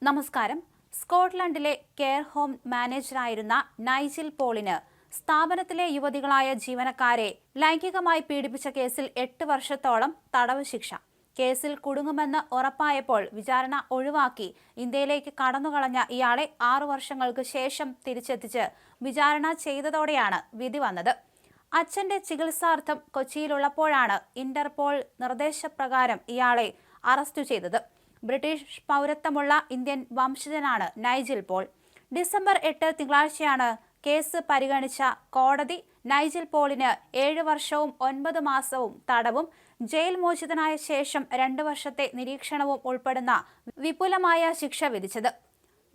നമസ്കാരം. സ്കോട്ട്ലൻഡിലെ care home മാനേജറായിരുന്ന Nigel പോളിന് സ്ഥാപനത്തിലെ യുവതികളായ ജീവനക്കാരെ ലൈംഗികമായി പീഡിപ്പിച്ച കേസിൽ 8 വർഷത്തോളം തടവ് ശിക്ഷ. കേസിൽ കുടുങ്ങുമെന്ന് ഉറപ്പായപ്പോൾ വിചാരണ ഒഴിവാക്കി ഇന്ത്യയിലേക്ക് കടന്നുകളഞ്ഞ ഇയാളെ 6 വർഷങ്ങൾക്ക് ശേഷം തിരിച്ചെത്തിച്ച് വിചാരണ ചെയ്തതോടെയാണ് വിധി വന്നത്. അച്ഛന്റെ ചികിത്സാർത്ഥം കൊച്ചിയിലുള്ളപ്പോഴാണ് ഇന്റർപോൾ നിർദ്ദേശപ്രകാരം ഇയാളെ അറസ്റ്റ് ചെയ്തത്. ബ്രിട്ടീഷ് പൗരത്വമുള്ള ഇന്ത്യൻ വംശജനാണ് നൈജിൽ പോൾ. ഡിസംബർ 8 തിങ്കളാഴ്ചയാണ് കേസ് പരിഗണിച്ച കോടതി നൈജിൽ പോളിന് 7 വർഷവും 9 മാസവും തടവും ജയിൽ മോചിതനായ ശേഷം 2 വർഷത്തെ നിരീക്ഷണവും ഉൾപ്പെടുന്ന വിപുലമായ ശിക്ഷ വിധിച്ചത്.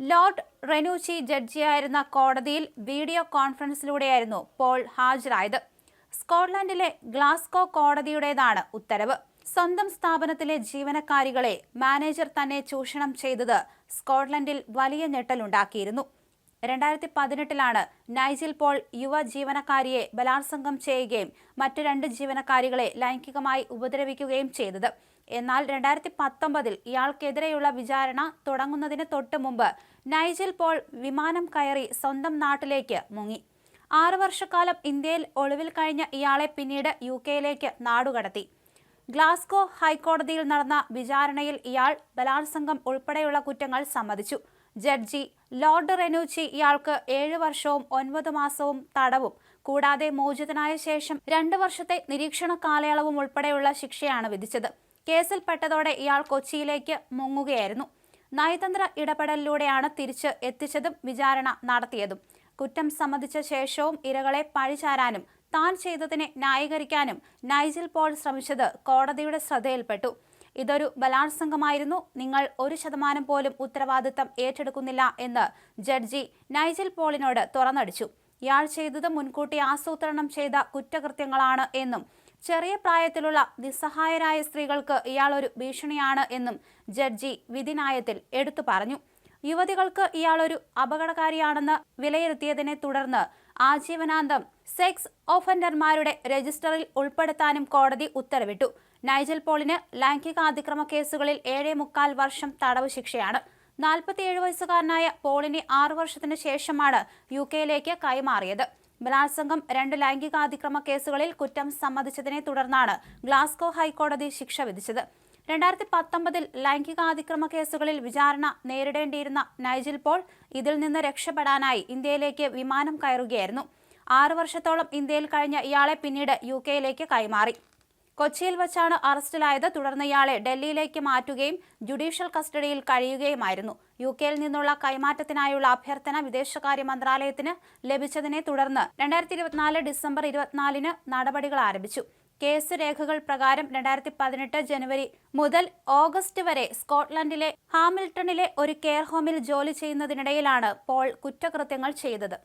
ലോർഡ് റെനൂച്ചി ജഡ്ജിയായിരുന്ന കോടതിയിൽ വീഡിയോ കോൺഫറൻസിലൂടെയായിരുന്നു പോൾ ഹാജരായത്. സ്കോട്ട്ലൻഡിലെ ഗ്ലാസ്ഗോ കോടതിയുടേതാണ് ഉത്തരവ്. സ്വന്തം സ്ഥാപനത്തിലെ ജീവനക്കാരികളെ മാനേജർ തന്നെ ചൂഷണം ചെയ്തത് സ്കോട്ട്ലൻഡിൽ വലിയ ഞെട്ടലുണ്ടാക്കിയിരുന്നു. 2018 നൈജിൽ പോൾ യുവ ജീവനക്കാരിയെ ബലാത്സംഗം ചെയ്യുകയും മറ്റു 2 ജീവനക്കാരികളെ ലൈംഗികമായി ഉപദ്രവിക്കുകയും ചെയ്തത്. എന്നാൽ 2019 ഇയാൾക്കെതിരെയുള്ള വിചാരണ തുടങ്ങുന്നതിന് തൊട്ട് മുമ്പ് നൈജിൽ പോൾ വിമാനം കയറി സ്വന്തം നാട്ടിലേക്ക് മുങ്ങി. 6 വർഷക്കാലം ഇന്ത്യയിൽ ഒളിവിൽ കഴിഞ്ഞ ഇയാളെ പിന്നീട് UK നാടുകടത്തി. ഗ്ലാസ്ഗോ ഹൈക്കോടതിയിൽ നടന്ന വിചാരണയിൽ ഇയാൾ ബലാത്സംഗം ഉൾപ്പെടെയുള്ള കുറ്റങ്ങൾ സമ്മതിച്ചു. ജഡ്ജി ലോർഡ് റെനൂച്ചി ഇയാൾക്ക് 7 വർഷവും 9 മാസവും തടവും കൂടാതെ മോചിതനായ ശേഷം 2 വർഷത്തെ നിരീക്ഷണ കാലയളവും ഉൾപ്പെടെയുള്ള ശിക്ഷയാണ് വിധിച്ചത്. കേസിൽപ്പെട്ടതോടെ ഇയാൾ കൊച്ചിയിലേക്ക് മുങ്ങുകയായിരുന്നു. നയതന്ത്ര ഇടപെടലിലൂടെയാണ് തിരിച്ച് എത്തിച്ചതും വിചാരണ നടത്തിയതും. കുറ്റം സമ്മതിച്ച ശേഷവും ഇരകളെ പഴിചാരാനും താൻ ചെയ്തതിനെ ന്യായീകരിക്കാനും നൈജിൽ പോൾ ശ്രമിച്ചത് കോടതിയുടെ ശ്രദ്ധയിൽപ്പെട്ടു. ഇതൊരു ബലാത്സംഗമായിരുന്നു, നിങ്ങൾ 1% പോലും ഉത്തരവാദിത്തം ഏറ്റെടുക്കുന്നില്ല എന്ന് ജഡ്ജി നൈജിൽ പോളിനോട് തുറന്നടിച്ചു. ഇയാൾ ചെയ്തത് മുൻകൂട്ടി ആസൂത്രണം ചെയ്ത കുറ്റകൃത്യങ്ങളാണ് എന്നും ചെറിയ പ്രായത്തിലുള്ള നിസ്സഹായരായ സ്ത്രീകൾക്ക് ഇയാൾ ഒരു ഭീഷണിയാണ് എന്നും ജഡ്ജി വിധിന്യായത്തിൽ എടുത്തു പറഞ്ഞു. യുവതികൾക്ക് ഇയാളൊരു അപകടകാരിയാണെന്ന് വിലയിരുത്തിയതിനെ തുടർന്ന് ആജീവനാന്തം സെക്സ് ഒഫൻഡർമാരുടെ രജിസ്റ്ററിൽ ഉൾപ്പെടുത്താനും കോടതി ഉത്തരവിട്ടു. നൈജിൽ പോളിന് ലൈംഗികാതിക്രമ കേസുകളിൽ 7.25 വർഷം തടവ് ശിക്ഷയാണ്. 47 വയസ്സുകാരനായ പോളിനെ 6 വർഷത്തിന് ശേഷമാണ് UK കൈമാറിയത്. ബലാത്സംഗം 2 ലൈംഗികാതിക്രമ കേസുകളിൽ കുറ്റം സമ്മതിച്ചതിനെ തുടർന്നാണ് ഗ്ലാസ്ഗോ ഹൈക്കോടതി ശിക്ഷ വിധിച്ചത്. 2019 ലൈംഗികാതിക്രമ കേസുകളിൽ വിചാരണ നേരിടേണ്ടിയിരുന്ന നൈജിൽ പോൾ ഇതിൽ നിന്ന് രക്ഷപ്പെടാനായി ഇന്ത്യയിലേക്ക് വിമാനം കയറുകയായിരുന്നു. 6 വർഷത്തോളം ഇന്ത്യയിൽ കഴിഞ്ഞ ഇയാളെ പിന്നീട് UK കൈമാറി. കൊച്ചിയിൽ വച്ചാണ് അറസ്റ്റിലായത്. തുടർന്ന് ഇയാളെ ഡൽഹിയിലേക്ക് മാറ്റുകയും ജുഡീഷ്യൽ കസ്റ്റഡിയിൽ കഴിയുകയുമായിരുന്നു. UK നിന്നുള്ള കൈമാറ്റത്തിനായുള്ള അഭ്യർത്ഥന വിദേശകാര്യ മന്ത്രാലയത്തിന് ലഭിച്ചതിനെ തുടർന്ന് 2024 ഡിസംബർ 24 നടപടികൾ ആരംഭിച്ചു. കേസ് രേഖകൾ പ്രകാരം 2018 ജനുവരി മുതൽ ഓഗസ്റ്റ് വരെ സ്കോട്ട്ലൻഡിലെ ഹാമിൽട്ടണിലെ ഒരു കെയർ ഹോമിൽ ജോലി ചെയ്യുന്നതിനിടയിലാണ് പോൾ കുറ്റകൃത്യങ്ങൾ ചെയ്തത്.